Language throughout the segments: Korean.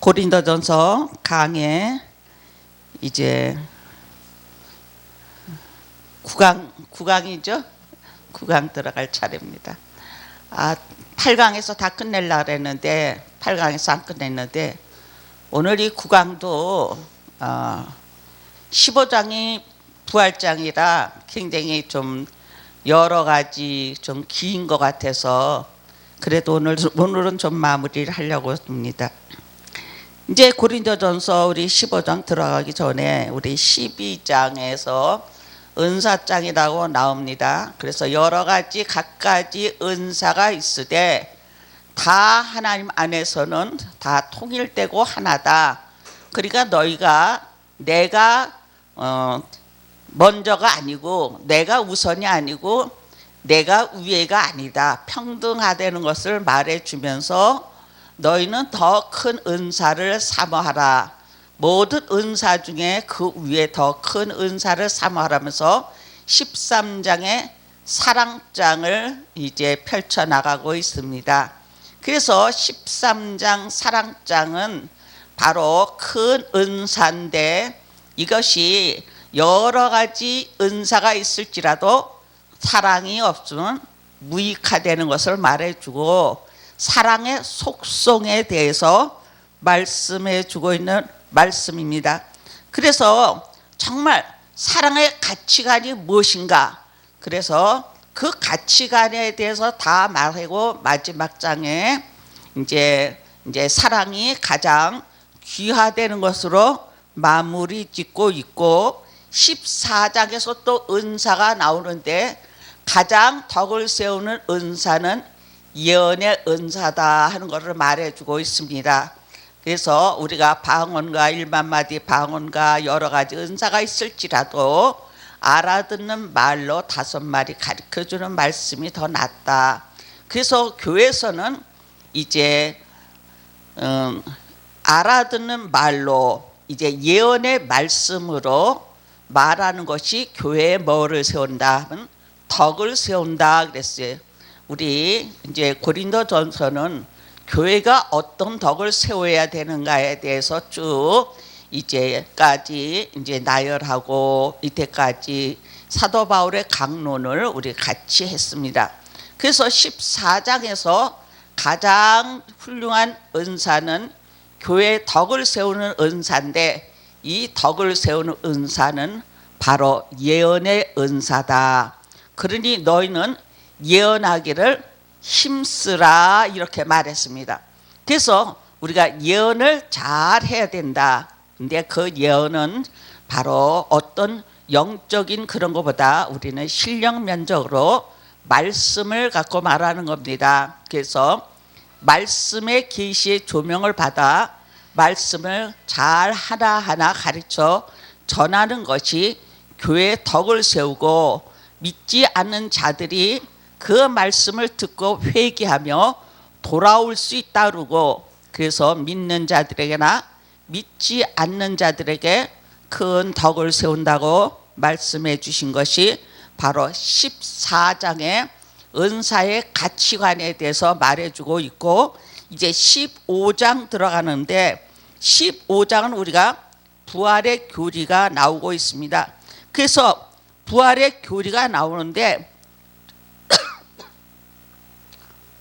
고린도전서 강의 이제 9강이죠. 9강 들어갈 차례입니다. 8강에서 다 끝내려고 했는데 8강에서 안 끝냈는데 오늘 이 9강도 15장이 부활장이라 굉장히 좀 여러 가지 좀 긴 것 같아서 그래도 오늘은 좀 마무리를 하려고 합니다. 이제 고린도전서 우리 15장 들어가기 전에 우리 12장에서 은사장이라고 나옵니다. 그래서 여러 가지 각가지 은사가 있으되 다 하나님 안에서는 다 통일되고 하나다. 그러니까 너희가 내가 먼저가 아니고 내가 우선이 아니고 내가 위에가 아니다. 평등하다는 것을 말해주면서 너희는 더 큰 은사를 사모하라. 모든 은사 중에 그 위에 더 큰 은사를 사모하라면서 13장의 사랑장을 이제 펼쳐나가고 있습니다. 그래서 13장 사랑장은 바로 큰 은사인데 이것이 여러 가지 은사가 있을지라도 사랑이 없으면 무익화되는 것을 말해주고 사랑의 속성에 대해서 말씀해 주고 있는 말씀입니다. 그래서 정말 사랑의 가치관이 무엇인가? 그래서 그 가치관에 대해서 다 말하고 마지막 장에 이제 사랑이 가장 귀하되는 것으로 마무리 짓고 있고 14장에서 또 은사가 나오는데 가장 덕을 세우는 은사는 예언의 은사다 하는 것을 말해주고 있습니다. 그래서 우리가 방언과 1만마디 방언과 여러 가지 은사가 있을지라도 알아듣는 말로 5마디 가르쳐주는 말씀이 더 낫다. 그래서 교회에서는 이제 알아듣는 말로 이제 예언의 말씀으로 말하는 것이 교회에 뭐를 세운다 하면 덕을 세운다 그랬어요. 우리 이제 고린도전서는 교회가 어떤 덕을 세워야 되는가에 대해서 쭉 이제까지 이제 나열하고 이때까지 사도 바울의 강론을 우리 같이 했습니다. 그래서 14장에서 가장 훌륭한 은사는 교회의 덕을 세우는 은사인데 이 덕을 세우는 은사는 바로 예언의 은사다. 그러니 너희는 예언하기를 힘쓰라 이렇게 말했습니다. 그래서 우리가 예언을 잘 해야 된다. 근데 그 예언은 바로 어떤 영적인 그런 것보다 우리는 실력 면적으로 말씀을 갖고 말하는 겁니다. 그래서 말씀의 계시의 조명을 받아 말씀을 잘 하나하나 가르쳐 전하는 것이 교회의 덕을 세우고 믿지 않는 자들이 그 말씀을 듣고 회개하며 돌아올 수 있다고 그래서 믿는 자들에게나 믿지 않는 자들에게 큰 덕을 세운다고 말씀해 주신 것이 바로 14장의 은사의 가치관에 대해서 말해주고 있고 이제 15장 들어가는데 15장은 우리가 부활의 교리가 나오고 있습니다. 그래서 부활의 교리가 나오는데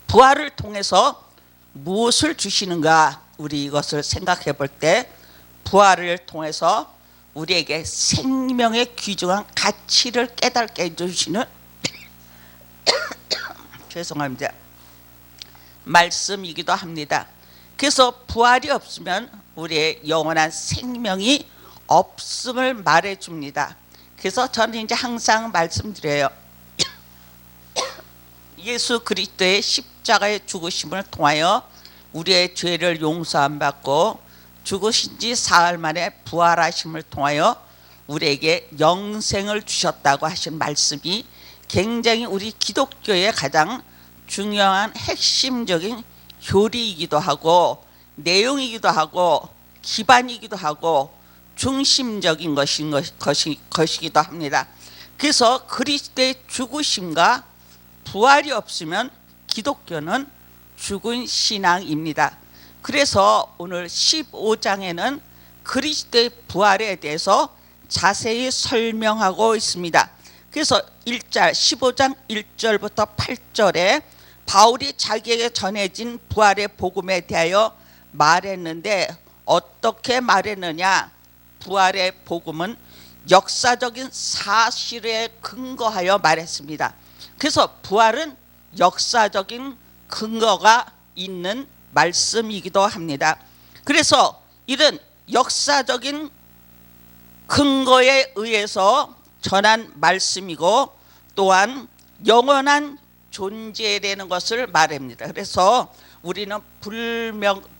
부활을 통해서 무엇을 주시는가 우리 이것을 생각해 볼 때 부활을 통해서 우리에게 생명의 귀중한 가치를 깨닫게 해주시는 죄송합니다. 말씀이기도 합니다. 그래서 부활이 없으면 우리의 영원한 생명이 없음을 말해줍니다. 그래서 저는 이제 항상 말씀드려요. 예수 그리스도의 십자가의 죽으심을 통하여 우리의 죄를 용서함 받고 죽으신 지 사흘 만에 부활하심을 통하여 우리에게 영생을 주셨다고 하신 말씀이 굉장히 우리 기독교의 가장 중요한 핵심적인 교리이기도 하고 내용이기도 하고 기반이기도 하고 중심적인 것이기도 합니다. 그래서 그리스도의 죽으심과 부활이 없으면 기독교는 죽은 신앙입니다. 그래서 오늘 15장에는 그리스도의 부활에 대해서 자세히 설명하고 있습니다. 그래서 15장 1절부터 8절에 바울이 자기에게 전해진 부활의 복음에 대하여 말했는데 어떻게 말했느냐? 부활의 복음은 역사적인 사실에 근거하여 말했습니다. 그래서 부활은 역사적인 근거가 있는 말씀이기도 합니다. 그래서 이런 역사적인 근거에 의해서 전한 말씀이고 또한 영원한 존재라는 것을 말합니다. 그래서 우리는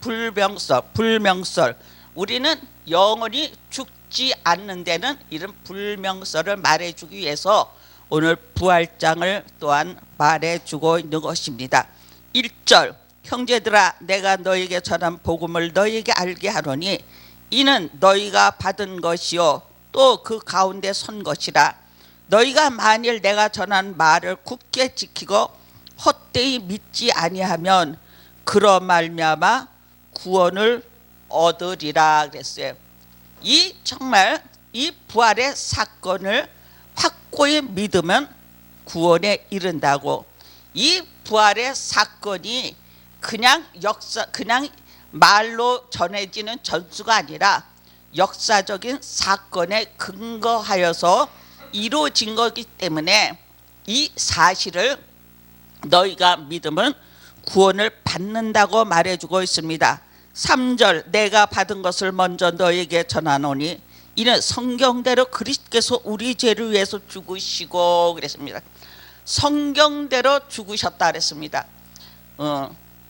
불명설, 우리는 영원히 죽지 않는 데는 이런 불명설을 말해주기 위해서 오늘 부활장을 또한 말해주고 있는 것입니다. 1절, 형제들아 내가 너에게 전한 복음을 너에게 알게 하노니 이는 너희가 받은 것이요 또 그 가운데 선 것이라. 너희가 만일 내가 전한 말을 굳게 지키고 헛되이 믿지 아니하면 그러 말미암아 구원을 얻으리라 그랬어요. 정말 이 부활의 사건을 확고히 믿으면 구원에 이른다고. 이 부활의 사건이 그냥 말로 전해지는 전수가 아니라 역사적인 사건에 근거하여서 이루어진 거기 때문에 이 사실을 너희가 믿으면 구원을 받는다고 말해주고 있습니다. 3절, 내가 받은 것을 먼저 너에게 전하노니 이는 성경대로 그리스도께서 우리 죄를 위해서 죽으시고 그랬습니다. 성경대로 죽으셨다 그랬습니다.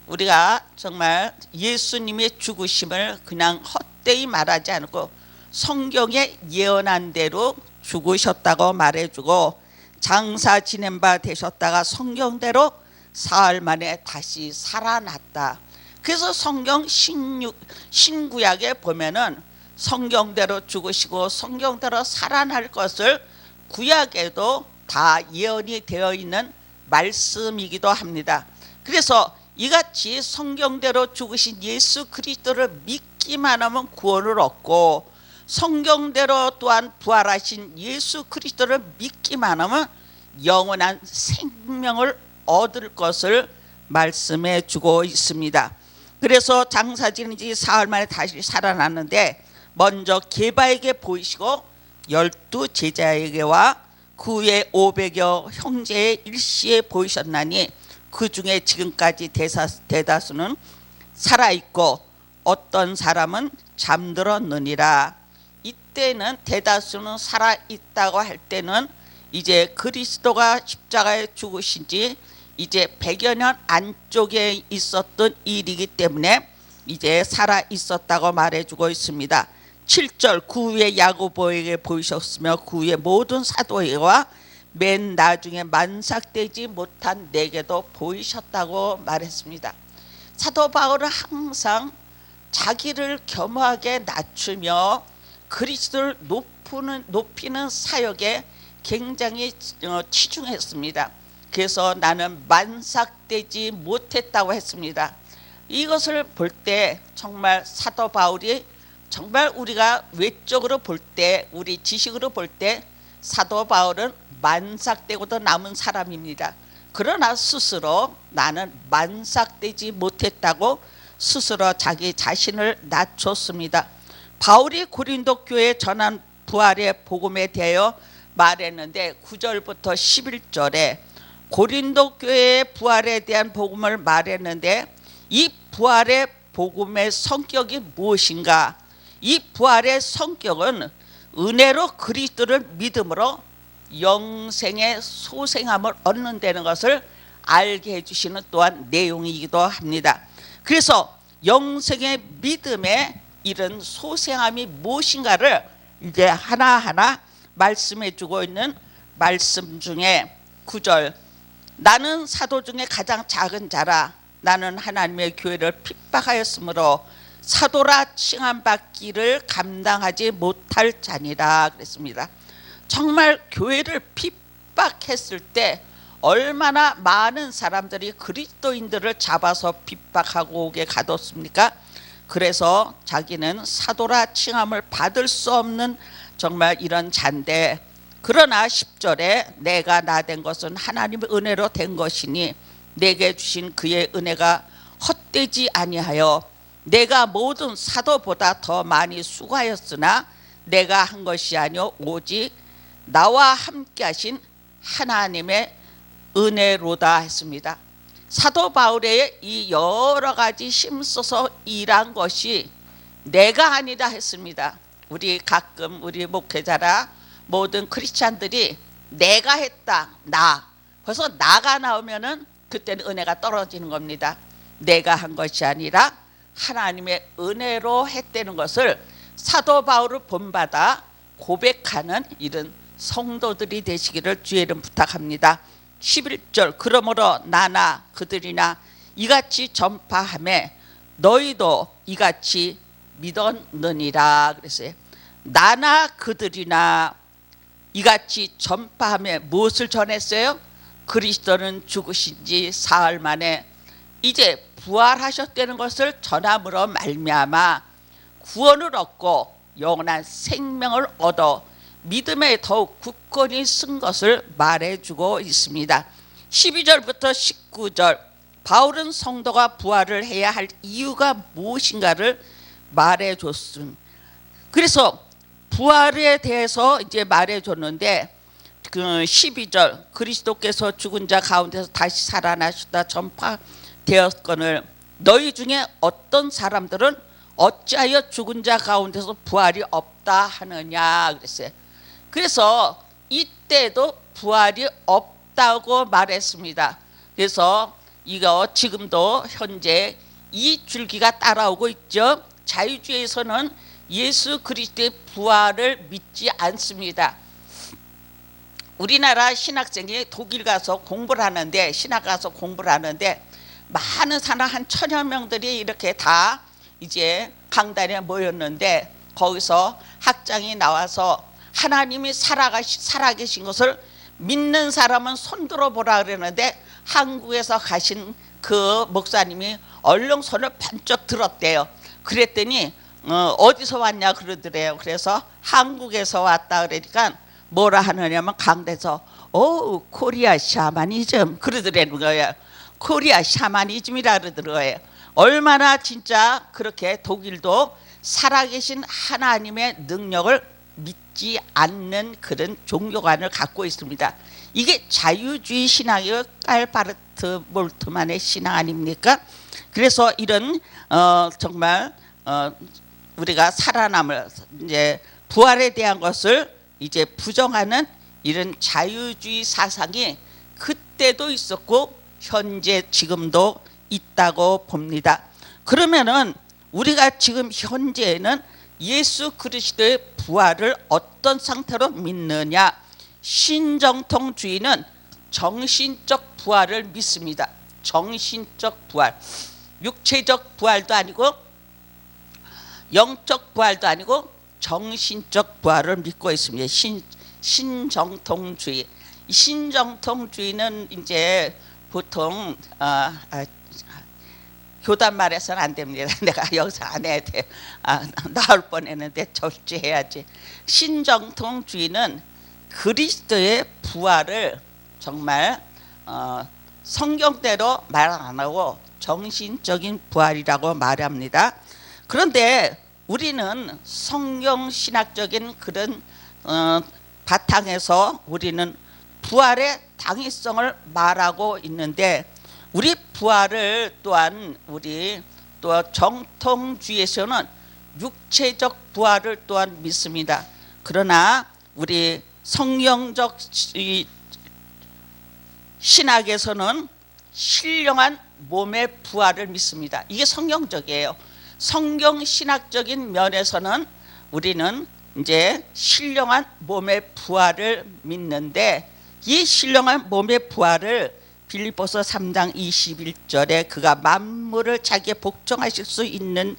우리가 정말 예수님의 죽으심을 그냥 헛되이 말하지 않고 성경에 예언한 대로 죽으셨다고 말해주고 장사 지낸 바 되셨다가 성경대로 사흘 만에 다시 살아났다. 그래서 성경 신구약에 보면은 성경대로 죽으시고 성경대로 살아날 것을 구약에도 다 예언이 되어 있는 말씀이기도 합니다. 그래서 이같이 성경대로 죽으신 예수 그리스도를 믿기만 하면 구원을 얻고 성경대로 또한 부활하신 예수 그리스도를 믿기만 하면 영원한 생명을 얻을 것을 말씀해 주고 있습니다. 그래서 장사 지낸 지 사흘 만에 다시 살아났는데 먼저 게바에게 보이시고 12 제자에게와 그 후에 500여 형제의 일시에 보이셨나니 그 중에 지금까지 대다수는 살아있고 어떤 사람은 잠들었느니라. 이때는 대다수는 살아있다고 할 때는 이제 그리스도가 십자가에 죽으신 지 이제 100여 년 안쪽에 있었던 일이기 때문에 이제 살아있었다고 말해주고 있습니다. 7절, 그 후에 야고보에게 보이셨으며 그 후에 모든 사도에게와 맨 나중에 만삭되지 못한 내게도 보이셨다고 말했습니다. 사도 바울은 항상 자기를 겸허하게 낮추며 그리스도를 높이는 사역에 굉장히 치중했습니다. 그래서 나는 만삭되지 못했다고 했습니다. 이것을 볼 때 정말 사도 바울이 정말 우리가 외적으로 볼 때, 우리 지식으로 볼 때 사도 바울은 만삭되고도 남은 사람입니다. 그러나 스스로 나는 만삭되지 못했다고 스스로 자기 자신을 낮췄습니다. 바울이 고린도 교회에 전한 부활의 복음에 대하여 말했는데 9절부터 11절에 고린도 교회의 부활에 대한 복음을 말했는데 이 부활의 복음의 성격이 무엇인가? 이 부활의 성격은 은혜로 그리스도를 믿음으로 영생의 소생함을 얻는다는 것을 알게 해주시는 또한 내용이기도 합니다. 그래서 영생의 믿음의 이런 소생함이 무엇인가를 이제 하나하나 말씀해 주고 있는 말씀 중에 9절, 나는 사도 중에 가장 작은 자라. 나는 하나님의 교회를 핍박하였으므로 사도라 칭함받기를 감당하지 못할 자니라 그랬습니다. 정말 교회를 핍박했을 때 얼마나 많은 사람들이 그리스도인들을 잡아서 핍박하고 오게 가뒀습니까? 그래서 자기는 사도라 칭함을 받을 수 없는 정말 이런 잔데, 그러나 10절에 내가 나 된 것은 하나님의 은혜로 된 것이니 내게 주신 그의 은혜가 헛되지 아니하여 내가 모든 사도보다 더 많이 수고하였으나 내가 한 것이 아니요 오직 나와 함께 하신 하나님의 은혜로다 했습니다. 사도 바울의 이 여러 가지 힘써서 일한 것이 내가 아니다 했습니다. 우리 가끔 우리 목회자라 모든 크리스찬들이 내가 했다, 나, 벌써 나가 나오면은 그때는 은혜가 떨어지는 겁니다. 내가 한 것이 아니라 하나님의 은혜로 했다는 것을 사도 바울을 본받아 고백하는 이런 성도들이 되시기를 주의 이름 부탁합니다. 11절 그러므로 나나 그들이나 이같이 전파하매 너희도 이같이 믿었느니라 그랬어요. 나나 그들이나 이같이 전파하며 무엇을 전했어요? 그리스도는 죽으신 지 사흘 만에 이제 부활하셨다는 것을 전함으로 말미암아 구원을 얻고 영원한 생명을 얻어 믿음에 더욱 굳건히 쓴 것을 말해주고 있습니다. 12절부터 19절 바울은 성도가 부활을 해야 할 이유가 무엇인가를 말해줬습니다. 그래서 부활에 대해서 이제 말해줬는데 그 12절 그리스도께서 죽은 자 가운데서 다시 살아나셨다 전파되었거늘 너희 중에 어떤 사람들은 어찌하여 죽은 자 가운데서 부활이 없다 하느냐 그랬어요. 그래서 이때도 부활이 없다고 말했습니다. 그래서 이거 지금도 현재 이 줄기가 따라오고 있죠. 자유주의에서는 예수 그리스도의 부활을 믿지 않습니다. 우리나라 신학생이 독일 가서 공부를 하는데 신학 가서 공부를 하는데 많은 사람 한 1000여 명들이 이렇게 다 이제 강단에 모였는데 거기서 학장이 나와서 하나님이 살아계신 것을 믿는 사람은 손들어 보라 그러는데 한국에서 가신 그 목사님이 얼른 손을 번쩍 들었대요. 그랬더니 어디서 왔냐 그러더래요. 그래서 한국에서 왔다 그러니까 뭐라 하느냐면 강대에서 코리아 샤머니즘 그러더라는 거예요. 코리아 샤머니즘이라 그러더래요. 얼마나 진짜 그렇게 독일도 살아계신 하나님의 능력을 믿지 않는 그런 종교관을 갖고 있습니다. 이게 자유주의 신앙이요 깔바르트 몰트만의 신앙 아닙니까? 그래서 이런 정말 우리가 살아남을 이제 부활에 대한 것을 이제 부정하는 이런 자유주의 사상이 그때도 있었고 현재 지금도 있다고 봅니다. 그러면은 우리가 지금 현재는 예수 그리스도의 부활을 어떤 상태로 믿느냐? 신정통주의는 정신적 부활을 믿습니다. 정신적 부활, 육체적 부활도 아니고 영적 부활도 아니고 정신적 부활을 믿고 있습니다. 신정통주의. 신정통주의는 이제 보통 교단 말해서는 안 됩니다. 내가 여기서 안 해야 돼. 나올 뻔했는데 절제해야지. 신정통주의는 그리스도의 부활을 정말 성경대로 말 안 하고 정신적인 부활이라고 말합니다. 그런데 우리는 성경신학적인 그런 바탕에서 우리는 부활의 당위성을 말하고 있는데 우리 부활을 또한 우리 또 정통주의에서는 육체적 부활을 또한 믿습니다. 그러나 우리 성경적 신학에서는 신령한 몸의 부활을 믿습니다. 이게 성경적이에요. 성경 신학적인 면에서는 우리는 이제 신령한 몸의 부활을 믿는데 이 신령한 몸의 부활을 빌립보서 3장 21절에 그가 만물을 자기의 복종하실 수 있는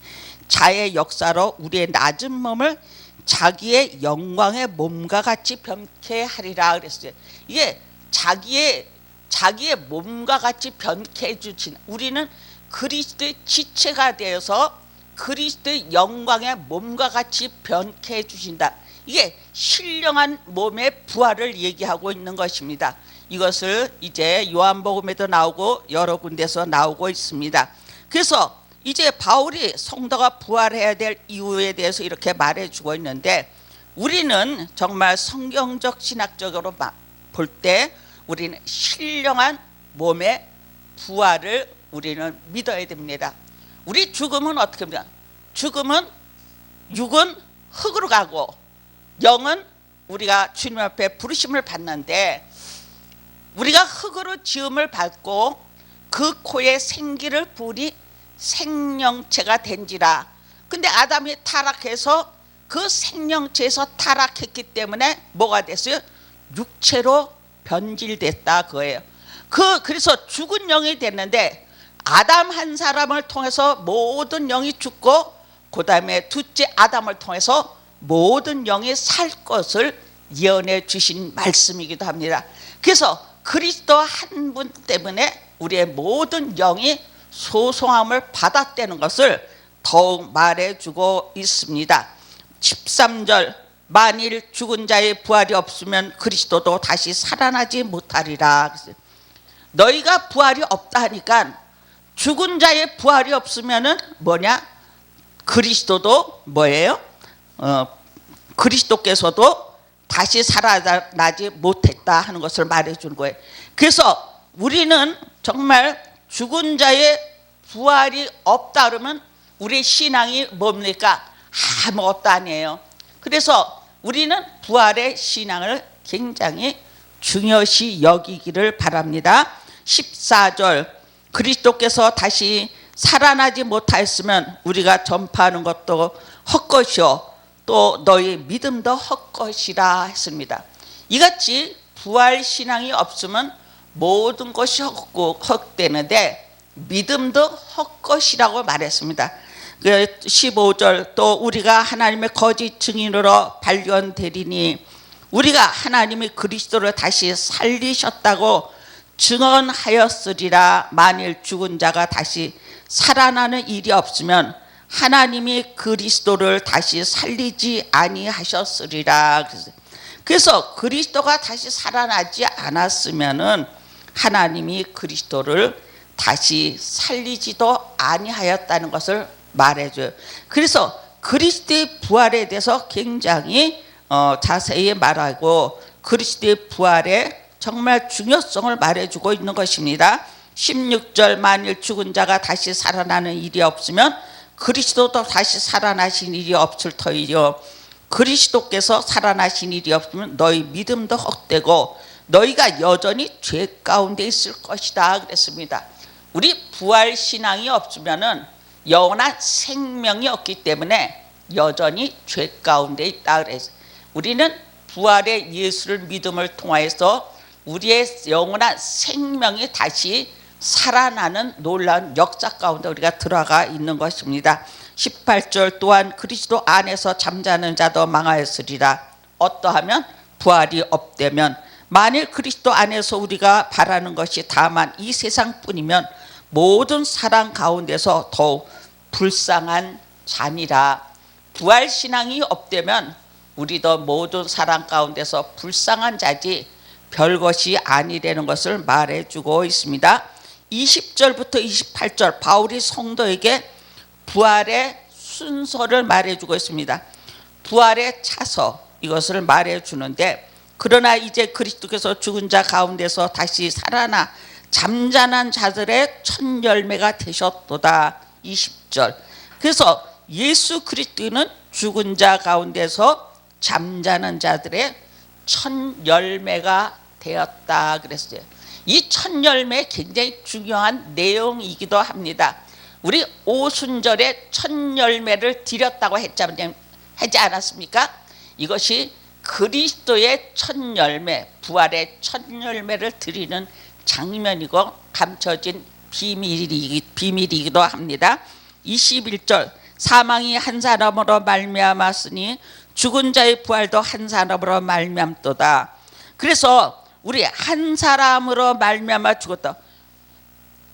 자의 역사로 우리의 낮은 몸을 자기의 영광의 몸과 같이 변케 하리라 그랬어요. 이게 자기의 자기의 몸과 같이 변케 해주신, 우리는 그리스도의 지체가 되어서 그리스도의 영광의 몸과 같이 변케 해주신다. 이게 신령한 몸의 부활을 얘기하고 있는 것입니다. 이것을 이제 요한복음에도 나오고 여러 군데서 나오고 있습니다. 그래서 이제 바울이 성도가 부활해야 될 이유에 대해서 이렇게 말해주고 있는데, 우리는 정말 성경적 신학적으로 볼 때 우리는 신령한 몸의 부활을 우리는 믿어야 됩니다. 우리 죽음은 어떻게 합니까? 죽음은 육은 흙으로 가고 영은 우리가 주님 앞에 부르심을 받는데, 우리가 흙으로 지음을 받고 그 코에 생기를 부으니 생명체가 된지라. 근데 아담이 타락해서 그 생명체에서 타락했기 때문에 뭐가 됐어요? 육체로 변질됐다 그거예요. 그래서 죽은 영이 됐는데, 아담 한 사람을 통해서 모든 영이 죽고 그 다음에 둘째 아담을 통해서 모든 영이 살 것을 예언해 주신 말씀이기도 합니다. 그래서 그리스도 한 분 때문에 우리의 모든 영이 소송함을 받았다는 것을 더욱 말해주고 있습니다. 13절, 만일 죽은 자의 부활이 없으면 그리스도도 다시 살아나지 못하리라. 너희가 부활이 없다 하니까, 죽은 자의 부활이 없으면은 뭐냐? 그리스도도 뭐예요? 그리스도께서도 다시 살아나지 못했다 하는 것을 말해주는 거예요. 그래서 우리는 정말 죽은 자의 부활이 없다 그러면 우리 신앙이 뭡니까? 아무것도 아니에요. 그래서 우리는 부활의 신앙을 굉장히 중요시 여기기를 바랍니다. 14절, 그리스도께서 다시 살아나지 못하였으면 우리가 전파하는 것도 헛것이요 또 너희 믿음도 헛것이라 했습니다. 이같이 부활 신앙이 없으면 모든 것이 헛되는데 믿음도 헛것이라고 말했습니다. 15절, 또 우리가 하나님의 거짓 증인으로 발견되리니 우리가 하나님이 그리스도를 다시 살리셨다고 증언하였으리라. 만일 죽은 자가 다시 살아나는 일이 없으면 하나님이 그리스도를 다시 살리지 아니하셨으리라. 그래서 그리스도가 다시 살아나지 않았으면은 하나님이 그리스도를 다시 살리지도 아니하였다는 것을 말해줘요. 그래서 그리스도의 부활에 대해서 굉장히 자세히 말하고 그리스도의 부활의 정말 중요성을 말해주고 있는 것입니다. 16절, 만일 죽은 자가 다시 살아나는 일이 없으면 그리스도도 다시 살아나신 일이 없을 터이요 그리스도께서 살아나신 일이 없으면 너희 믿음도 헛되고 너희가 여전히 죄 가운데 있을 것이다 그랬습니다. 우리 부활 신앙이 없으면은 영원한 생명이 없기 때문에 여전히 죄 가운데 있다 그랬어요. 우리는 부활의 예수를 믿음을 통하여서 우리의 영원한 생명이 다시 살아나는 놀라운 역사 가운데 우리가 들어가 있는 것입니다. 18절, 또한 그리스도 안에서 잠자는 자도 망하였으리라. 어떠하면 부활이 없다면, 만일 그리스도 안에서 우리가 바라는 것이 다만 이 세상뿐이면 모든 사랑 가운데서 더욱 불쌍한 자니라. 부활 신앙이 없다면 우리도 모든 사랑 가운데서 불쌍한 자지 별것이 아니라는 것을 말해주고 있습니다. 20절부터 28절, 바울이 성도에게 부활의 순서를 말해주고 있습니다. 부활의 차서, 이것을 말해주는데, 그러나 이제 그리스도께서 죽은 자 가운데서 다시 살아나 잠자는 자들의 첫 열매가 되셨도다. 20절. 그래서 예수 그리스도는 죽은 자 가운데서 잠자는 자들의 첫 열매가 되었다 그랬어요. 이 첫 열매 굉장히 중요한 내용이기도 합니다. 우리 오순절에 첫 열매를 드렸다고 하지 않았습니까? 이것이 그리스도의 첫 열매, 부활의 첫 열매를 드리는 장면이고 감춰진 비밀이기도 합니다. 21절, 사망이 한 사람으로 말미암았으니 죽은 자의 부활도 한 사람으로 말미암도다. 그래서 우리 한 사람으로 말미암아 죽었다.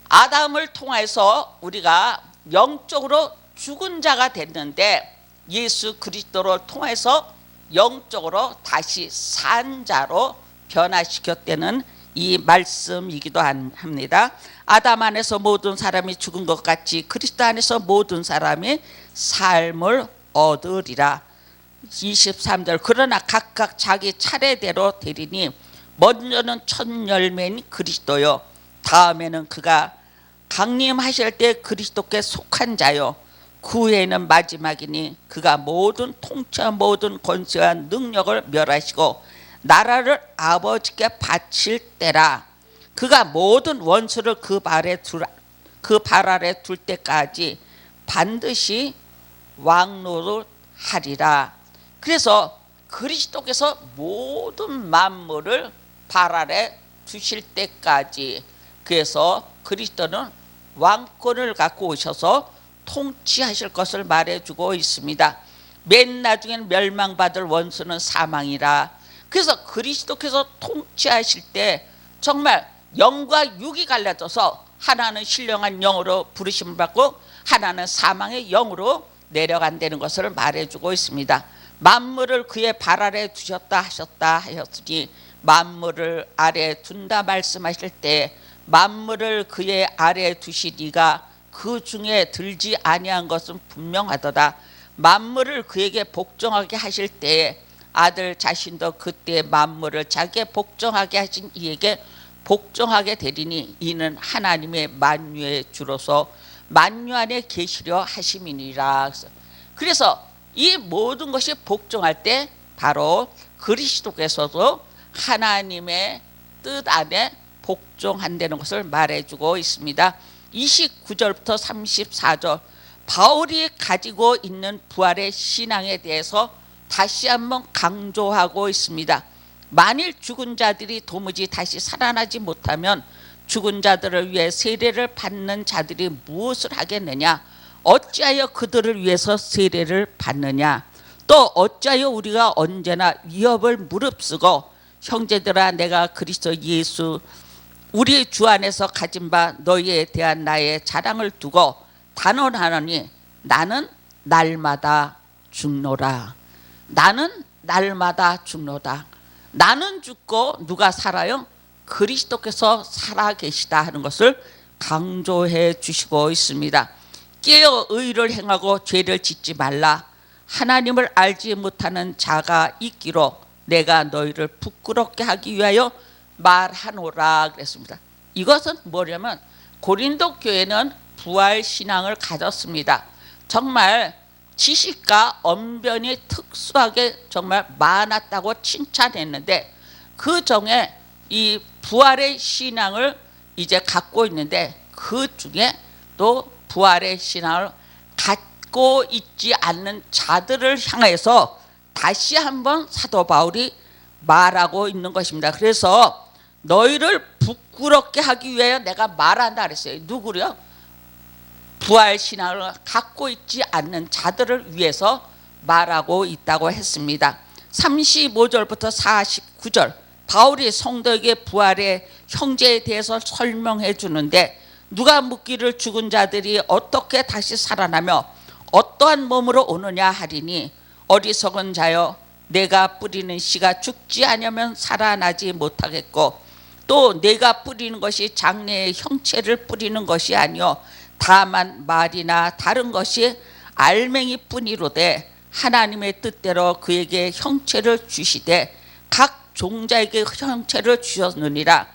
아담을 통해서 우리가 영적으로 죽은 자가 됐는데 예수 그리스도를 통해서 영적으로 다시 산 자로 변화시켰다는 이 말씀이기도 합니다. 아담 안에서 모든 사람이 죽은 것 같이 그리스도 안에서 모든 사람이 삶을 얻으리라. 23절 그러나 각각 자기 차례대로 되리니 먼저는 첫 열매인 그리스도요 다음에는 그가 강림하실 때 그리스도께 속한 자요 그 후에는 마지막이니 그가 모든 통치와 모든 권세와 능력을 멸하시고 나라를 아버지께 바칠 때라. 그가 모든 원수를 그 발 아래 둘 때까지 반드시 왕노를 하리라. 그래서 그리스도께서 모든 만물을 발 아래 두실 때까지, 그래서 그리스도는 왕권을 갖고 오셔서 통치하실 것을 말해주고 있습니다. 맨 나중엔 멸망받을 원수는 사망이라. 그래서 그리스도께서 통치하실 때 정말 영과 육이 갈라져서 하나는 신령한 영으로 부르심을 받고 하나는 사망의 영으로 내려간다는 것을 말해주고 있습니다. 만물을 그의 발 아래 두셨다 하셨다 하였으니 만물을 아래 둔다 말씀하실 때 만물을 그의 아래 두시니가 그 중에 들지 아니한 것은 분명하도다. 만물을 그에게 복종하게 하실 때에 아들 자신도 그때 만물을 자기에 복종하게 하신 이에게 복종하게 되리니 이는 하나님의 만유의 주로서 만유 안에 계시려 하심이니라. 그래서 이 모든 것이 복종할 때 바로 그리스도께서도 하나님의 뜻 안에 복종한다는 것을 말해주고 있습니다. 29절부터 34절 바울이 가지고 있는 부활의 신앙에 대해서 다시 한번 강조하고 있습니다. 만일 죽은 자들이 도무지 다시 살아나지 못하면 죽은 자들을 위해 세례를 받는 자들이 무엇을 하겠느냐? 어찌하여 그들을 위해서 세례를 받느냐? 또 어찌하여 우리가 언제나 위협을 무릅쓰고 형제들아 내가 그리스도 예수 우리 주 안에서 가진 바 너희에 대한 나의 자랑을 두고 단언하노니 나는 날마다 죽노라. 나는 날마다 죽노다. 나는 죽고 누가 살아요? 그리스도께서 살아 계시다 하는 것을 강조해 주시고 있습니다. 깨어 의를 행하고 죄를 짓지 말라. 하나님을 알지 못하는 자가 있기로 내가 너희를 부끄럽게 하기 위하여 말하노라 그랬습니다. 이것은 뭐냐면 고린도 교회는 부활 신앙을 가졌습니다. 정말 지식과 언변이 특수하게 정말 많았다고 칭찬했는데 그 중에 이 부활의 신앙을 이제 갖고 있는데 그 중에 또 부활의 신앙을 갖고 있지 않는 자들을 향해서 다시 한번 사도 바울이 말하고 있는 것입니다. 그래서 너희를 부끄럽게 하기 위하여 내가 말한다 그랬어요. 누구요? 부활 신앙을 갖고 있지 않는 자들을 위해서 말하고 있다고 했습니다. 35절부터 49절 바울이 성도에게 부활의 형제에 대해서 설명해 주는데 누가 묻기를 죽은 자들이 어떻게 다시 살아나며 어떠한 몸으로 오느냐 하리니 어리석은 자여 내가 뿌리는 씨가 죽지 않으면 살아나지 못하겠고 또 내가 뿌리는 것이 장래의 형체를 뿌리는 것이 아니요 다만 말이나 다른 것이 알맹이뿐이로되 하나님의 뜻대로 그에게 형체를 주시되 각 종자에게 형체를 주셨느니라.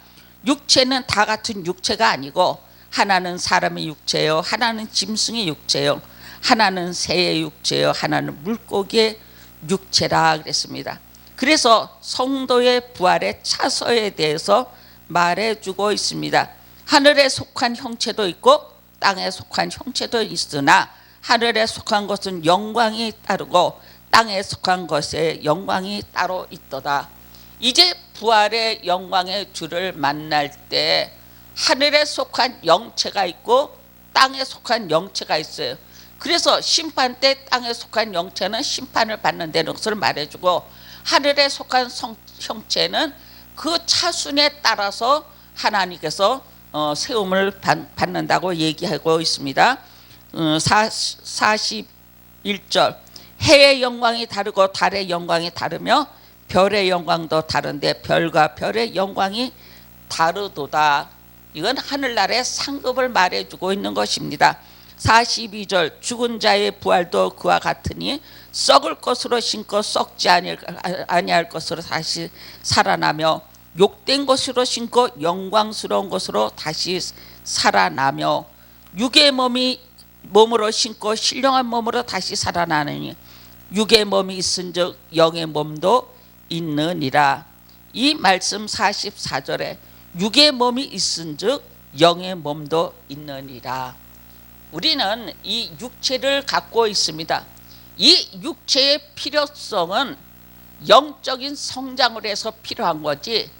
육체는 다 같은 육체가 아니고 하나는 사람의 육체요 하나는 짐승의 육체요 하나는 새의 육체요 하나는 물고기의 육체라 그랬습니다. 그래서 성도의 부활의 차서에 대해서 말해주고 있습니다. 하늘에 속한 형체도 있고 땅에 속한 형체도 있으나 하늘에 속한 것은 영광이 따르고 땅에 속한 것에 영광이 따로 있도다. 이제 부활의 영광의 주를 만날 때 하늘에 속한 영체가 있고 땅에 속한 영체가 있어요. 그래서 심판 때 땅에 속한 영체는 심판을 받는다는 것을 말해주고 하늘에 속한 형체는 그 차순에 따라서 하나님께서 세움을 받는다고 얘기하고 있습니다. 41절 해의 영광이 다르고 달의 영광이 다르며 별의 영광도 다른데 별과 별의 영광이 다르도다. 이건 하늘나라의 상급을 말해주고 있는 것입니다. 42절 죽은 자의 부활도 그와 같으니 썩을 것으로 신고 썩지 아니할 것으로 다시 살아나며 욕된 것으로 신고 영광스러운 것으로 다시 살아나며 육의 몸으로 신고 신령한 몸으로 다시 살아나느니 육의 몸이 있은즉 영의 몸도 있느니라. 이 말씀 44절에 육의 몸이 있은즉 영의 몸도 있느니라. 우리는 이 육체를 갖고 있습니다. 이 육체의 필요성은 영적인 성장을 해서 필요한 거지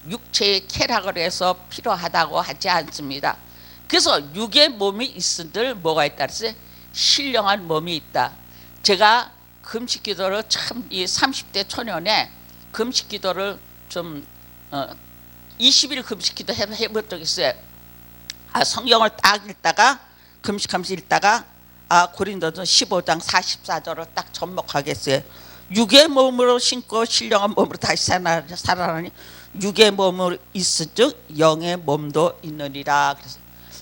육체의 쾌락을 해서 필요하다고 하지 않습니다. 그래서 육의 몸이 있은들 뭐가 있다 그랬어요? 신령한 몸이 있다. 제가 금식 기도를 참 이 30대 초년에 금식 기도를 좀 20일 금식 기도 해본 적이 있어요. 성경을 딱 읽다가 금식하면서 읽다가 고린도전 15장 44절을 딱 접목하겠어요. 육의 몸으로 신고 신령한 몸으로 다시 살아나니 육의 몸으로 있은즉 영의 몸도 있느니라.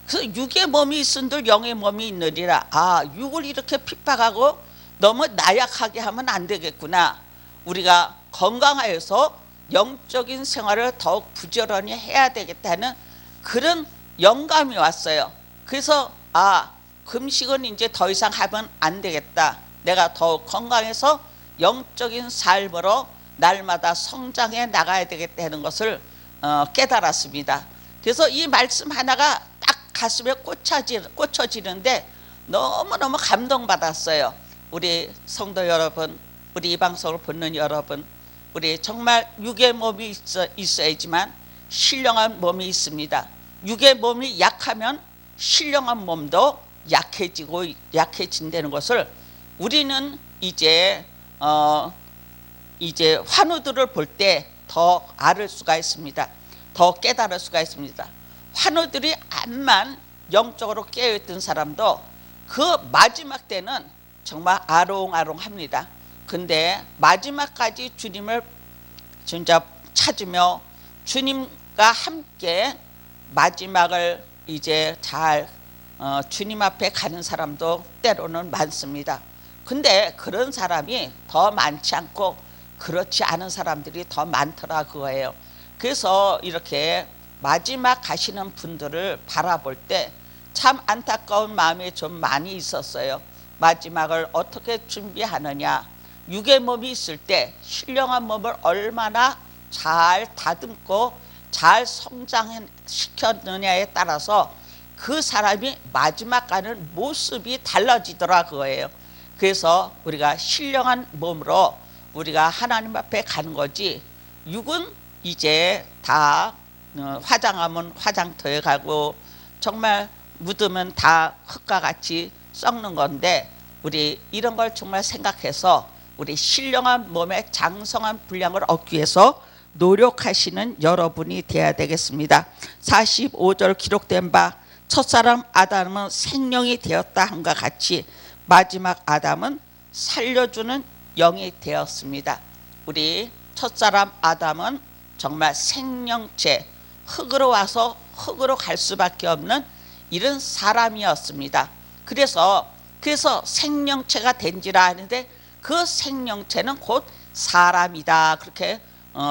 그래서 육의 몸이 있은들 영의 몸이 있느니라. 육을 이렇게 핍박하고 너무 나약하게 하면 안 되겠구나. 우리가 건강하여서 영적인 생활을 더욱 부지런히 해야 되겠다는 그런 영감이 왔어요. 그래서 금식은 이제 더 이상 하면 안 되겠다. 내가 더욱 건강해서 영적인 삶으로 날마다 성장해 나가야 되겠다는 것을 깨달았습니다. 그래서 이 말씀 하나가 딱 가슴에 꽂혀지는데 너무너무 감동받았어요. 우리 성도 여러분, 우리 이 방송을 보는 여러분, 우리 정말 육의 몸이 있어야지만 신령한 몸이 있습니다. 육의 몸이 약하면 신령한 몸도 약해진다는 것을 우리는 이제 환우들을 볼 때 더 알을 수가 있습니다. 더 깨달을 수가 있습니다. 환우들이 암만 영적으로 깨어있던 사람도 그 마지막 때는 정말 아롱아롱합니다. 근데 마지막까지 주님을 진짜 찾으며 주님과 함께 마지막을 이제 잘 주님 앞에 가는 사람도 때로는 많습니다. 근데 그런 사람이 더 많지 않고 그렇지 않은 사람들이 더 많더라 그거예요. 그래서 이렇게 마지막 가시는 분들을 바라볼 때 참 안타까운 마음이 좀 많이 있었어요. 마지막을 어떻게 준비하느냐, 육의 몸이 있을 때 신령한 몸을 얼마나 잘 다듬고 잘 성장시켰느냐에 따라서 그 사람이 마지막 가는 모습이 달라지더라 그거예요. 그래서 우리가 신령한 몸으로 우리가 하나님 앞에 가는 거지, 육은 이제 다 화장하면 화장터에 가고 정말 묻으면 다 흙과 같이 썩는 건데, 우리 이런 걸 정말 생각해서 우리 신령한 몸의 장성한 분량을 얻기 위해서 노력하시는 여러분이 되어야 되겠습니다. 45절 기록된 바 첫사람 아담은 생명이 되었다 함과 같이 마지막 아담은 살려주는 영이 되었습니다. 우리 첫사람 아담은 정말 생명체, 흙으로 와서 흙으로 갈 수밖에 없는 이런 사람이었습니다. 그래서 생명체가 된지라 하는데 그 생명체는 곧 사람이다, 그렇게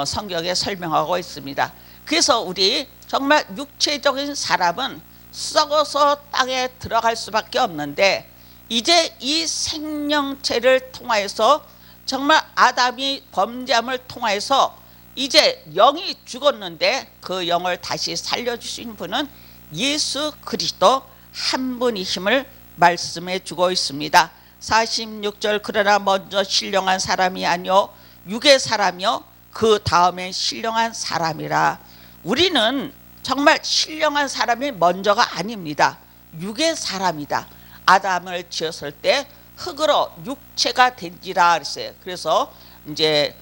성경에 설명하고 있습니다. 그래서 우리 정말 육체적인 사람은 썩어서 땅에 들어갈 수밖에 없는데, 이제 이 생명체를 통하여서 정말 아담이 범죄함을 통하여서 이제 영이 죽었는데 그 영을 다시 살려주신 분은 예수 그리스도 한 분이심을 말씀해 주고 있습니다. 46절 그러나 먼저 신령한 사람이 아니요 육의 사람이요 그 다음에 신령한 사람이라. 우리는 정말 신령한 사람이 먼저가 아닙니다. 육의 사람이다. 아담을 지었을 때 흙으로 육체가 된지라 그랬어요. 그래서 이제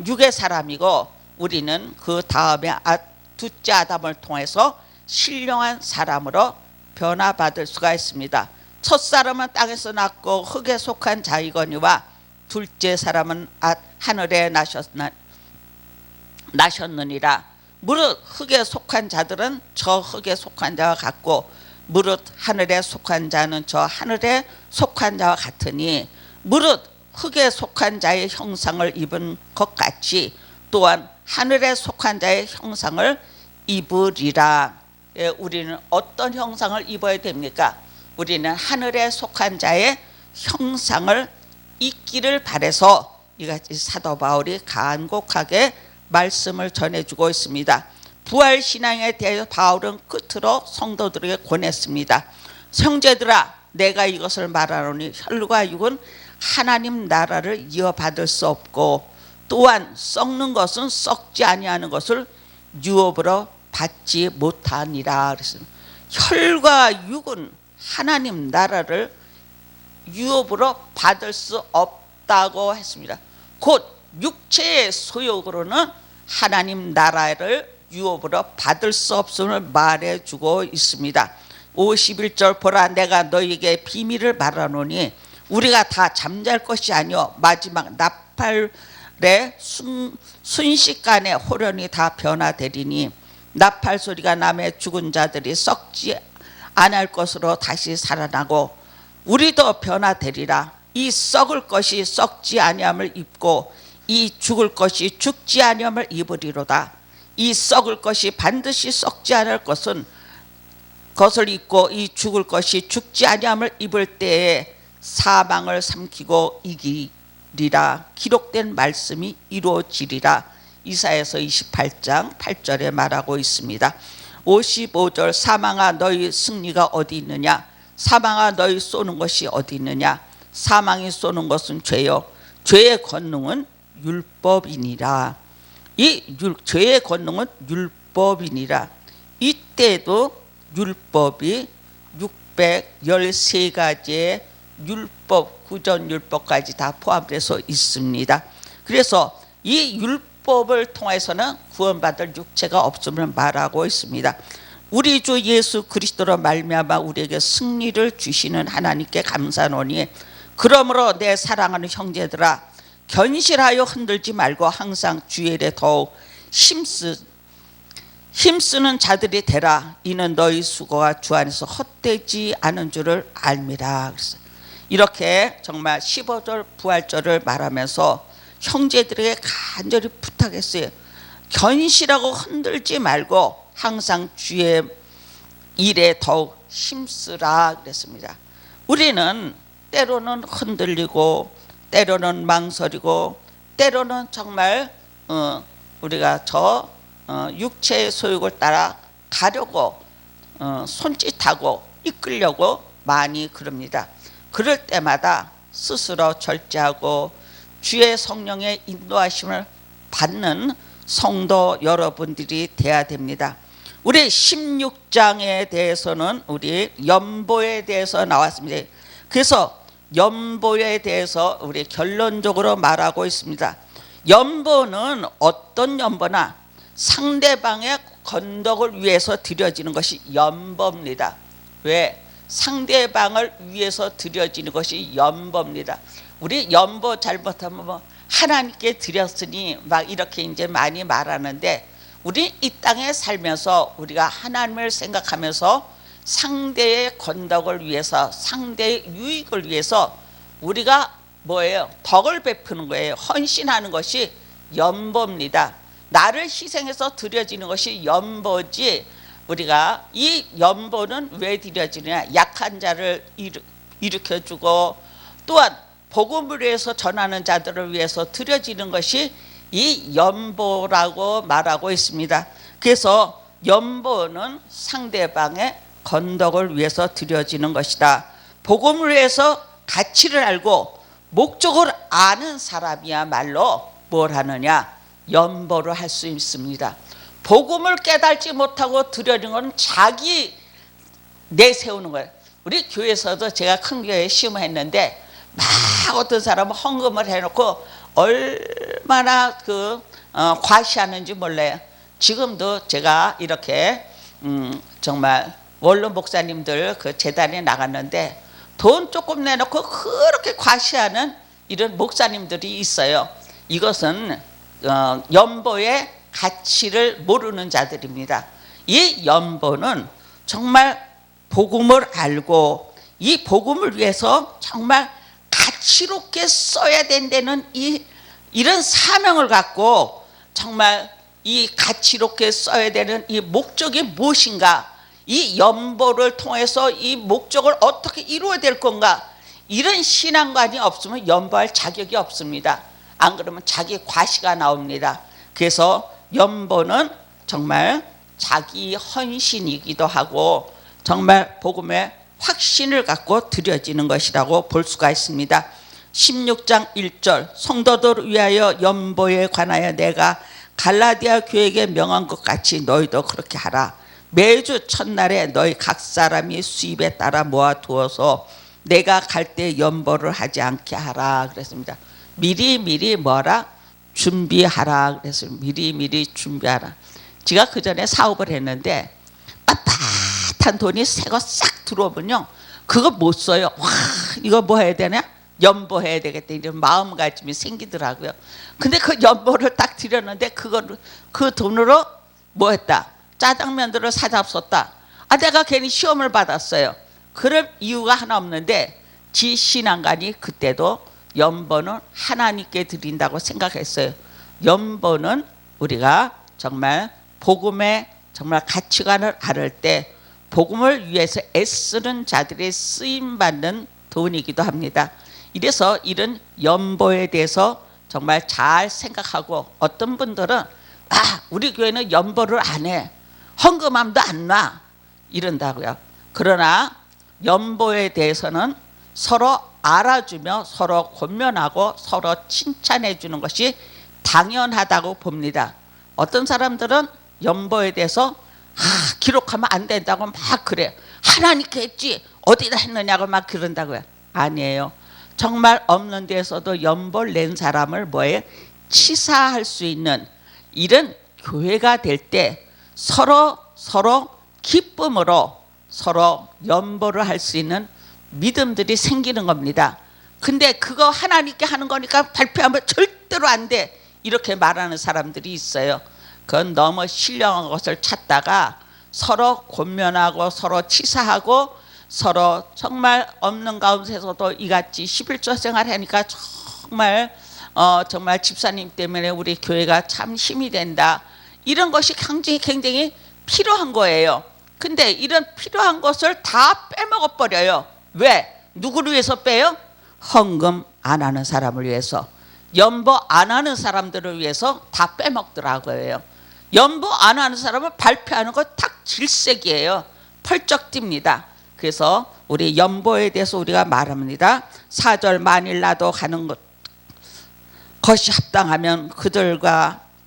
육의 사람이고 우리는 그 다음에 둘째 아담을 통해서 신령한 사람으로 변화받을 수가 있습니다. 첫 사람은 땅에서 났고 흙에 속한 자이거니와 둘째 사람은 하늘에 나셨느니라. 무릇 흙에 속한 자들은 저 흙에 속한 자와 같고 무릇 하늘에 속한 자는 저 하늘에 속한 자와 같으니 무릇 흙에 속한 자의 형상을 입은 것 같이 또한 하늘에 속한 자의 형상을 입으리라. 우리는 어떤 형상을 입어야 됩니까? 우리는 하늘에 속한 자의 형상을 입기를 바라서 이같이 사도 바울이 간곡하게 말씀을 전해주고 있습니다. 부활신앙에 대해서 바울은 끝으로 성도들에게 권했습니다. 형제들아, 내가 이것을 말하노니 혈과 육은 하나님 나라를 이어받을 수 없고 또한 썩는 것은 썩지 아니하는 것을 유업으로 받지 못하니라. 그랬습니다. 혈과 육은 하나님 나라를 유업으로 받을 수 없다고 했습니다. 곧 육체의 소욕으로는 하나님 나라를 유업으로 받을 수 없음을 말해주고 있습니다. 51절 보라, 내가 너희에게 비밀을 말하노니 우리가 다 잠잘 것이 아니요 마지막 나팔의 순식간에 호련히 다 변화되리니 나팔 소리가 나매 죽은 자들이 썩지 않을 것으로 다시 살아나고 우리도 변화되리라. 이 썩을 것이 썩지 아니함을 입고 이 죽을 것이 죽지 아니함을 입으리로다. 이 썩을 것이 반드시 썩지 않을 것을 입고 이 죽을 것이 죽지 아니함을 입을 때에 사망을 삼키고 이기리라. 기록된 말씀이 이루어지리라. 이사야서 28장 8절에 말하고 있습니다. 55절 사망아 너희 승리가 어디 있느냐? 사망아 너희 쏘는 것이 어디 있느냐? 사망이 쏘는 것은 죄요 죄의 권능은 율법이니라. 이 죄의 권능은 율법이니라. 이때도 율법이 613가지의 율법, 구전율법까지 다 포함돼서 있습니다. 그래서 이 율법을 통해서는 구원받을 육체가 없음을 말하고 있습니다. 우리 주 예수 그리스도로 말미암아 우리에게 승리를 주시는 하나님께 감사하노니 그러므로 내 사랑하는 형제들아 견실하여 흔들지 말고 항상 주의 일에 더욱 힘쓰는 자들이 되라. 이는 너희 수고가 주 안에서 헛되지 않은 줄을 알미라. 이렇게 정말 15절 부활절을 말하면서 형제들에게 간절히 부탁했어요. 견실하고 흔들지 말고 항상 주의 일에 더욱 힘쓰라 그랬습니다. 우리는 때로는 흔들리고 때로는 망설이고 때로는 정말 우리가 저 육체의 소욕을 따라 가려고 손짓하고 이끌려고 많이 그럽니다. 그럴 때마다 스스로 절제하고 주의 성령의 인도하심을 받는 성도 여러분들이 돼야 됩니다. 우리 16장에 대해서는 우리 연보에 대해서 나왔습니다. 그래서 연보에 대해서 우리 결론적으로 말하고 있습니다. 연보는 어떤 연보나 상대방의 건덕을 위해서 드려지는 것이 연보입니다. 왜? 상대방을 위해서 드려지는 것이 연보입니다. 우리 연보 잘못하면 뭐 하나님께 드렸으니 막 이렇게 이제 많이 말하는데 우리 이 땅에 살면서 우리가 하나님을 생각하면서 상대의 건덕을 위해서 상대의 유익을 위해서 우리가 뭐예요? 덕을 베푸는 거예요. 헌신하는 것이 연보입니다. 나를 희생해서 드려지는 것이 연보지. 우리가 이 연보는 왜 드려지느냐? 약한 자를 일으켜주고 또한 복음을 위해서 전하는 자들을 위해서 드려지는 것이 이 연보라고 말하고 있습니다. 그래서 연보는 상대방의 건덕을 위해서 드려지는 것이다. 복음을 위해서 가치를 알고 목적을 아는 사람이야말로 뭘 하느냐? 연보를 할 수 있습니다. 복음을 깨달지 못하고 드려지는 건 자기 내세우는 거예요. 우리 교회에서도 제가 큰 교회에 시험했는데 막 어떤 사람은 헌금을 해놓고 얼마나 과시하는지 몰라요. 지금도 제가 이렇게 정말 원로 목사님들 그 재단에 나갔는데 돈 조금 내놓고 그렇게 과시하는 이런 목사님들이 있어요. 이것은 연보의 가치를 모르는 자들입니다. 이 연보는 정말 복음을 알고 이 복음을 위해서 정말 가치롭게 써야 된다는 이런 사명을 갖고 정말 이 가치롭게 써야 되는 이 목적이 무엇인가, 이 연보를 통해서 이 목적을 어떻게 이루어야 될 건가, 이런 신앙관이 없으면 연보할 자격이 없습니다. 안 그러면 자기 과시가 나옵니다. 그래서 연보는 정말 자기 헌신이기도 하고 정말 복음의 확신을 갖고 드려지는 것이라고 볼 수가 있습니다. 16장 1절 성도들을 위하여 연보에 관하여 내가 갈라디아 교회에게 명한 것 같이 너희도 그렇게 하라. 매주 첫날에 너희 각 사람이 수입에 따라 모아두어서 내가 갈 때 연보를 하지 않게 하라 그랬습니다. 미리 뭐라? 준비하라 그랬어요. 미리 준비하라. 제가 그 전에 사업을 했는데 빳빳한 돈이 새거 싹 들어오면요, 그거 못 써요. 와, 이거 뭐 해야 되냐? 연보해야 되겠다 이런 마음가짐이 생기더라고요. 근데 그 연보를 딱 드렸는데 그 돈으로 뭐 했다? 짜장면들을 사잡섰다. 내가 괜히 시험을 받았어요. 그럴 이유가 하나 없는데 지 신앙관이 그때도 연보는 하나님께 드린다고 생각했어요. 연보는 우리가 정말 복음의 정말 가치관을 알을 때 복음을 위해서 애쓰는 자들의 쓰임받는 돈이기도 합니다. 이래서 이런 연보에 대해서 정말 잘 생각하고, 어떤 분들은 우리 교회는 연보를 안 해, 헌금함도 안 놔 이런다고요. 그러나 연보에 대해서는 서로 알아주며 서로 권면하고 서로 칭찬해 주는 것이 당연하다고 봅니다. 어떤 사람들은 연보에 대해서 기록하면 안 된다고 막 그래요. 하나님께 했지 어디다 했느냐고 막 그런다고요. 아니에요. 정말 없는 데서도 연보를 낸 사람을 뭐예요? 치사할 수 있는 이런 교회가 될 때 서로 기쁨으로 서로 연보를 할 수 있는 믿음들이 생기는 겁니다. 근데 그거 하나님께 하는 거니까 발표하면 절대로 안 돼 이렇게 말하는 사람들이 있어요. 그건 너무 신령한 것을 찾다가 서로 권면하고 서로 치사하고 서로 정말 없는 가운데서도 이같이 11조 생활하니까 정말 집사님 때문에 우리 교회가 참 힘이 된다, 이런 것이 굉장히 필요한 거예요. 근데 이런 필요한 것을 다 빼먹어 버려요. 왜? 누구를 위해서 빼요? 헌금 안 하는 사람을 위해서, 연보 안 하는 사람들을 위해서 다 빼먹더라고요. 연보 안 하는 사람은 발표하는 거 딱 질색이에요. 펄쩍 뜁니다. 그래서 우리 연보에 대해서 우리가 말합니다. 4절 만일 나도 가는 것이 합당하면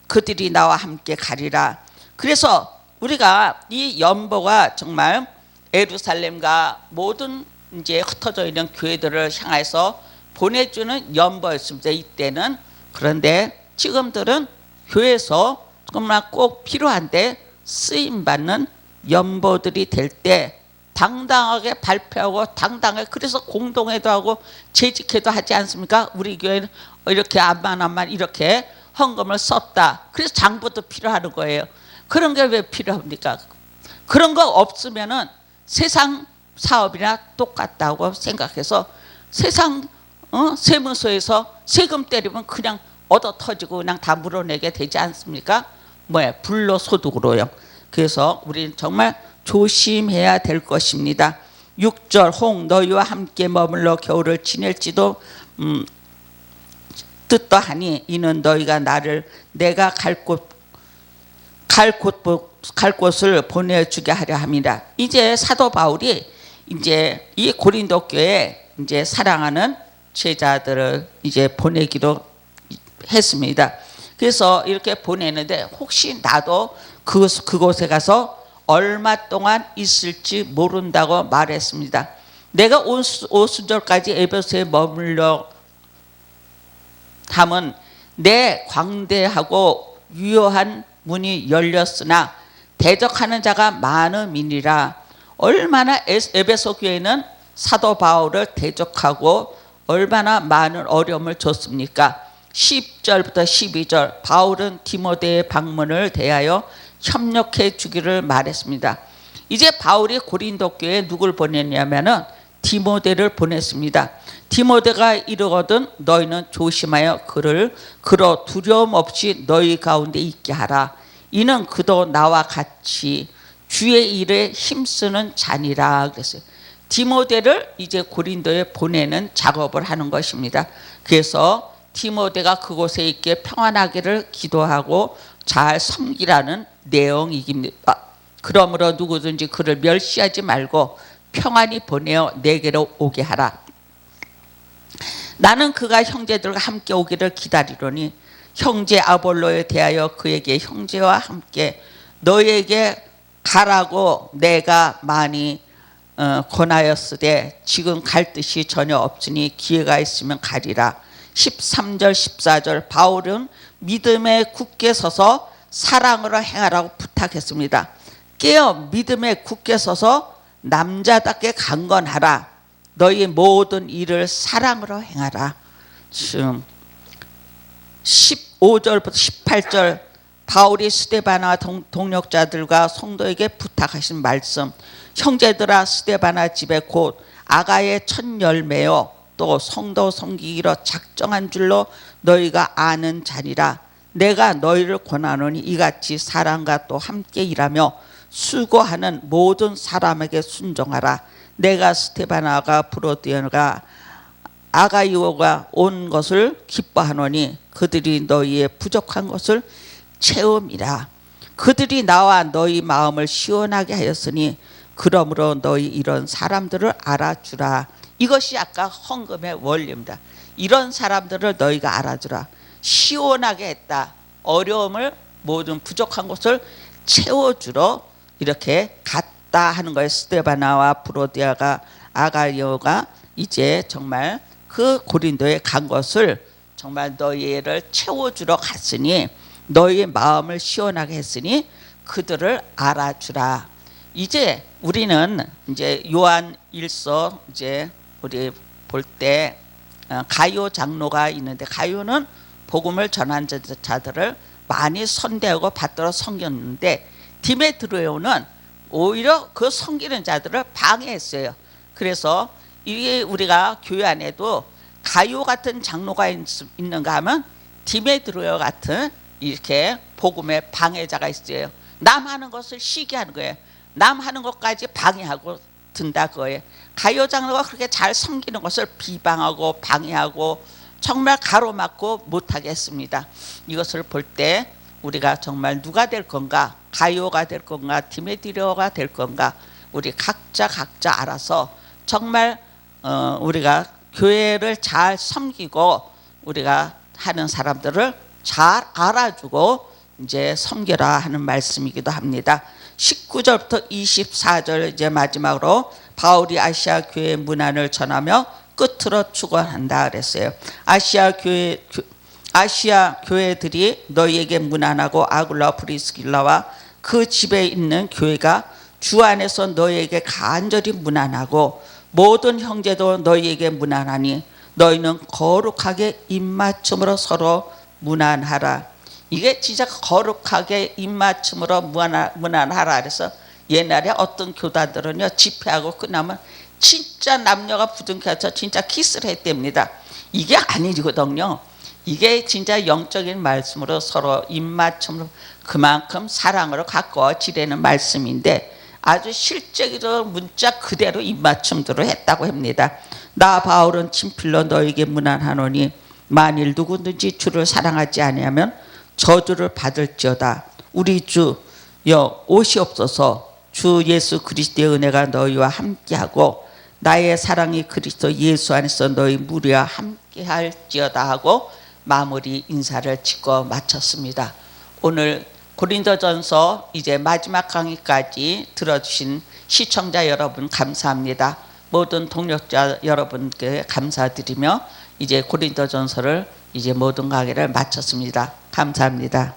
그들이 나와 함께 가리라. 그래서 우리가 이 연보가 정말 예루살렘과 모든 이제 흩어져 있는 교회들을 향해서 보내주는 연보였습니다. 이때는. 그런데 지금들은 교회에서 정말 꼭 필요한데 쓰임받는 연보들이 될 때 당당하게 발표하고 당당하게, 그래서 공동회도 하고 재직회도 하지 않습니까? 우리 교회는 이렇게 암만 이렇게 헌금을 썼다. 그래서 장부도 필요하는 거예요. 그런 게 왜 필요합니까? 그런 거 없으면은 세상 사업이나 똑같다고 생각해서 세상 세무서에서 세금 때리면 그냥 얻어 터지고 그냥 다 물어내게 되지 않습니까? 불로소득으로요. 그래서 우리는 정말 조심해야 될 것입니다. 6절 홍 너희와 함께 머물러 겨울을 지낼지도 뜻떠하니 이는 너희가 나를 내가 갈 곳을 보내주게 하려 함이라. 이제 사도 바울이 이제 이 고린도 교회에 이제 사랑하는 제자들을 이제 보내기로 했습니다. 그래서 이렇게 보내는데 혹시 나도 그곳에 가서 얼마 동안 있을지 모른다고 말했습니다. 내가 오순절까지 에베소에 머물러 함은 내 광대하고 유효한 문이 열렸으나 대적하는 자가 많음이니라. 얼마나 에베소 교회는 사도 바울을 대적하고 얼마나 많은 어려움을 줬습니까? 10절부터 12절 바울은 디모데의 방문을 대하여 협력해 주기를 말했습니다. 이제 바울이 고린도 교회에 누굴 보냈냐면은 디모데를 보냈습니다. 디모데가 이르거든 너희는 조심하여 그를 그로 두려움 없이 너희 가운데 있게 하라. 이는 그도 나와 같이 주의 일에 힘쓰는 자니라 그랬어요. 디모데를 이제 고린도에 보내는 작업을 하는 것입니다. 그래서 디모데가 그곳에 있게 평안하기를 기도하고 잘 섬기라는 내용입니다. 그러므로 누구든지 그를 멸시하지 말고 평안히 보내어 내게로 오게 하라. 나는 그가 형제들과 함께 오기를 기다리노니 형제 아볼로에 대하여 그에게 형제와 함께 너희에게 가라고 내가 많이 권하였으되 지금 갈 뜻이 전혀 없으니 기회가 있으면 가리라. 13절 14절 바울은 믿음에 굳게 서서 사랑으로 행하라고 부탁했습니다. 깨어 믿음에 굳게 서서 남자답게 강건하라. 너희 모든 일을 사랑으로 행하라. 지금 15절부터 18절 바울이 스데바나 동력자들과 성도에게 부탁하신 말씀. 형제들아 스데바나 집에 곧 아가의 첫 열매요 또 성도 섬기기로 작정한 줄로 너희가 아는 자니라. 내가 너희를 권하노니 이같이 사랑과 또 함께 일하며 수고하는 모든 사람에게 순종하라. 내가 스데바나가 브로디아가 아가이오가 온 것을 기뻐하노니 그들이 너희의 부족한 것을 채움이라. 그들이 나와 너희 마음을 시원하게 하였으니 그러므로 너희 이런 사람들을 알아주라. 이것이 아까 헌금의 원리입니다. 이런 사람들을 너희가 알아주라. 시원하게 했다. 어려움을 모든 부족한 것을 채워주러 이렇게 갔다 하는 거예요. 스데바나와 브로디아가 아가이오가 이제 정말 그 고린도에 간 것을 정말 너희를 채워주러 갔으니 너희의 마음을 시원하게 했으니 그들을 알아주라. 이제 우리는 이제 요한 1서 이제 우리 볼 때 가요 장로가 있는데 가요는 복음을 전한 자들을 많이 선대하고 받들어 섬겼는데 디메드레오는 오히려 그 섬기는 자들을 방해했어요. 그래서 이게 우리가 교회 안에도 가요 같은 장로가 있는가 하면 디메드레오 같은 이렇게 복음의 방해자가 있어요. 남 하는 것을 시기하는 거예요. 남 하는 것까지 방해하고 든다 그거예요. 가요 장로가 그렇게 잘 섬기는 것을 비방하고 방해하고 정말 가로막고 못하게 했습니다. 이것을 볼 때 우리가 정말 누가 될 건가? 가요가 될 건가? 디메드레오가 될 건가? 우리 각자 알아서 정말 우리가 교회를 잘 섬기고 우리가 하는 사람들을 잘 알아주고 이제 섬겨라 하는 말씀이기도 합니다. 19절부터 24절 이제 마지막으로 바울이 아시아 교회 문안을 전하며 끝으로 축원한다 그랬어요. 아시아 교회들이 너희에게 문안하고 아굴라 프리스길라와 그 집에 있는 교회가 주 안에서 너희에게 간절히 문안하고 모든 형제도 너희에게 문안하니 너희는 거룩하게 입맞춤으로 서로 문안하라. 이게 진짜 거룩하게 입맞춤으로 문안하라 그래서 옛날에 어떤 교단들은요 집회하고 끝나면 진짜 남녀가 부둥켜서 진짜 키스를 했답니다. 이게 아니거든요. 이게 진짜 영적인 말씀으로 서로 입맞춤으로 그만큼 사랑으로 가까워지려는 말씀인데 아주 실제로 문자 그대로 입맞춤대로 했다고 합니다. 나 바울은 친필로 너에게 문안하노니 만일 누구든지 주를 사랑하지 아니하면 저주를 받을지어다. 우리 주여 오시옵소서. 주 예수 그리스도의 은혜가 너희와 함께하고 나의 사랑이 그리스도 예수 안에서 너희 무리와 함께할지어다 하고 마무리 인사를 짓고 마쳤습니다. 오늘 고린도전서 이제 마지막 강의까지 들어주신 시청자 여러분 감사합니다. 모든 동력자 여러분께 감사드리며 이제 고린도전서를 이제 모든 강의를 마쳤습니다. 감사합니다.